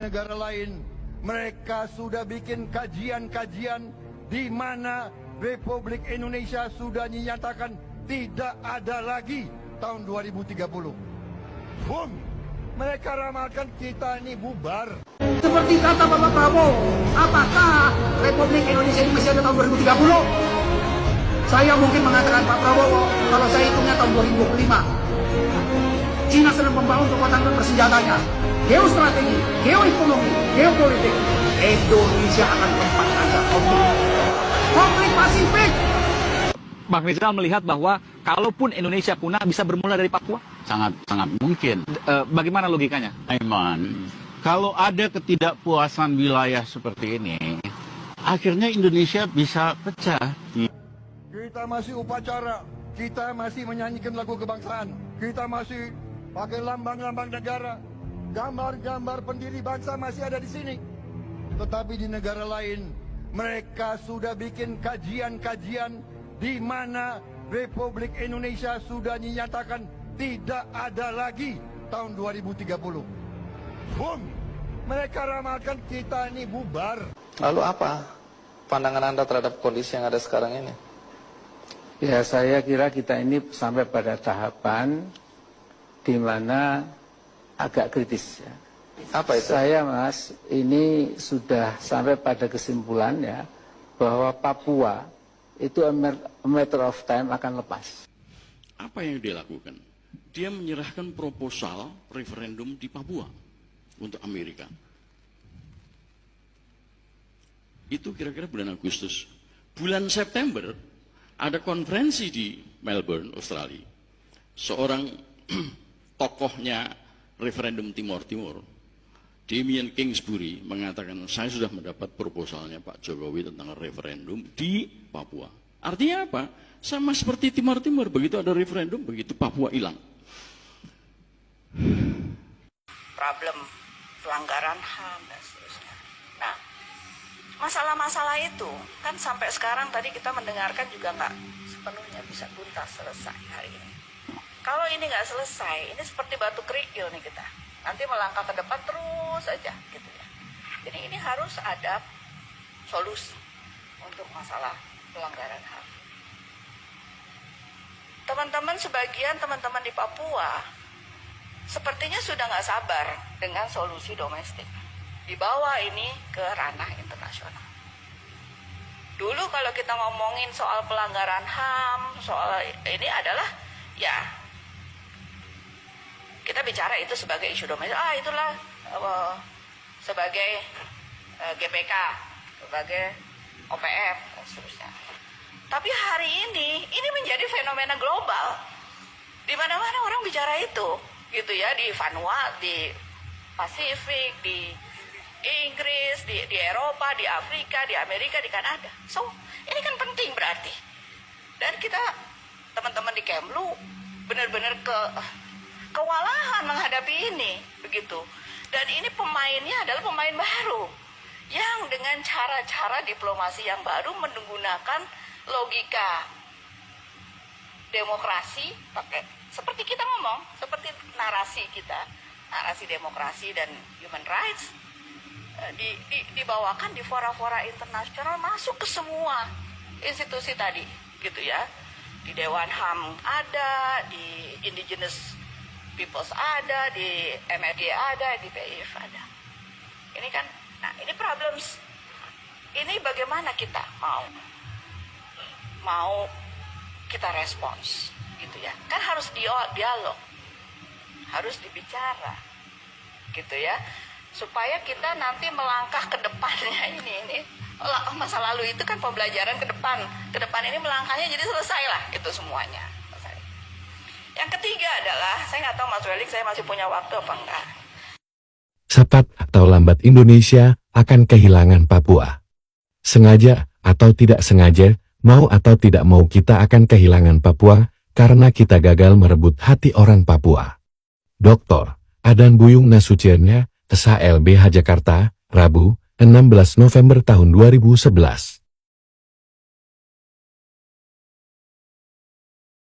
Negara lain, mereka sudah bikin kajian-kajian di mana Republik Indonesia sudah dinyatakan tidak ada lagi tahun 2030. Boom! Mereka ramalkan kita ini bubar. Seperti kata Bapak Prabowo, apakah Republik Indonesia ini masih ada tahun 2030? Saya mungkin mengatakan Pak Prabowo, kalau saya hitungnya tahun 2025. Cina sedang membangun kekuatan bersenjatanya, geostrategi, geoekonomi, geopolitik. Indonesia akan tempat saja konflik Pasifik. Bang Rizal melihat bahwa kalaupun Indonesia punah bisa bermula dari Papua? Sangat mungkin. Bagaimana logikanya? Aiman, kalau ada ketidakpuasan wilayah seperti ini, akhirnya Indonesia bisa pecah. Kita masih upacara, kita masih menyanyikan lagu kebangsaan, kita masih pakai lambang-lambang negara, gambar-gambar pendiri bangsa masih ada di sini. Tetapi di negara lain, mereka sudah bikin kajian-kajian di mana Republik Indonesia sudah dinyatakan tidak ada lagi tahun 2030. Boom! Mereka ramalkan kita ini bubar. Lalu apa pandangan Anda terhadap kondisi yang ada sekarang ini? Ya, saya kira kita ini sampai pada tahapan di mana agak kritis ya. Apa itu? Saya Mas, ini sudah sampai pada kesimpulan ya bahwa Papua itu a matter of time akan lepas. Apa yang dia lakukan? Dia menyerahkan proposal referendum di Papua untuk Amerika. Itu kira-kira bulan Agustus. Bulan September ada konferensi di Melbourne, Australia. Seorang tokohnya referendum Timor Timur, Damien Kingsbury, mengatakan saya sudah mendapat proposalnya Pak Jokowi tentang referendum di Papua. Artinya apa? Sama seperti Timor Timur, begitu ada referendum, begitu Papua hilang. Problem pelanggaran HAM dan seterusnya. Nah, masalah-masalah itu kan sampai sekarang tadi kita mendengarkan juga nggak sepenuhnya bisa tuntas selesai hari ini. Kalau ini nggak selesai, ini seperti batu kerikil nih kita. Nanti melangkah ke depan terus aja gitu ya. Jadi ini harus ada solusi untuk masalah pelanggaran HAM. Teman-teman sebagian teman-teman di Papua sepertinya sudah nggak sabar dengan solusi domestik. Dibawa ini ke ranah internasional. Dulu kalau kita ngomongin soal pelanggaran HAM, soal ini adalah ya kita bicara itu sebagai isu domestik. Itulah sebagai GPK, sebagai OPF dan seterusnya. Tapi hari ini menjadi fenomena global. Di mana-mana orang bicara itu, gitu ya, di Vanuatu, di Pasifik, di Inggris, di Eropa, di Afrika, di Amerika, di Kanada. So, ini kan penting berarti. Dan kita, teman-teman di Kemlu, benar-benar kewalahan menghadapi ini, begitu. Dan ini pemainnya adalah pemain baru, yang dengan cara-cara diplomasi yang baru menggunakan logika demokrasi, pakai seperti kita ngomong, seperti narasi kita, narasi demokrasi dan human rights, dibawakan di fora-fora internasional, masuk ke semua institusi tadi, gitu ya. Di Dewan HAM ada, di Indigenous Peoples ada, di MRG ada, di PIF ada. Ini kan, nah ini problems. Ini bagaimana kita mau kita respons, gitu ya. Kan harus dialog, harus dibicara, gitu ya. Supaya kita nanti melangkah ke depannya ini masa lalu itu kan pembelajaran ke depan ini melangkahnya jadi selesai lah itu semuanya. Selesai. Yang ketiga adalah, saya nggak tahu Mas Welik saya masih punya waktu apa enggak. Cepat atau lambat Indonesia akan kehilangan Papua. Sengaja atau tidak sengaja, mau atau tidak mau kita akan kehilangan Papua karena kita gagal merebut hati orang Papua. Dr. Adan Buyung Nasucionya, SHLBH Jakarta, Rabu, 16 November tahun 2011.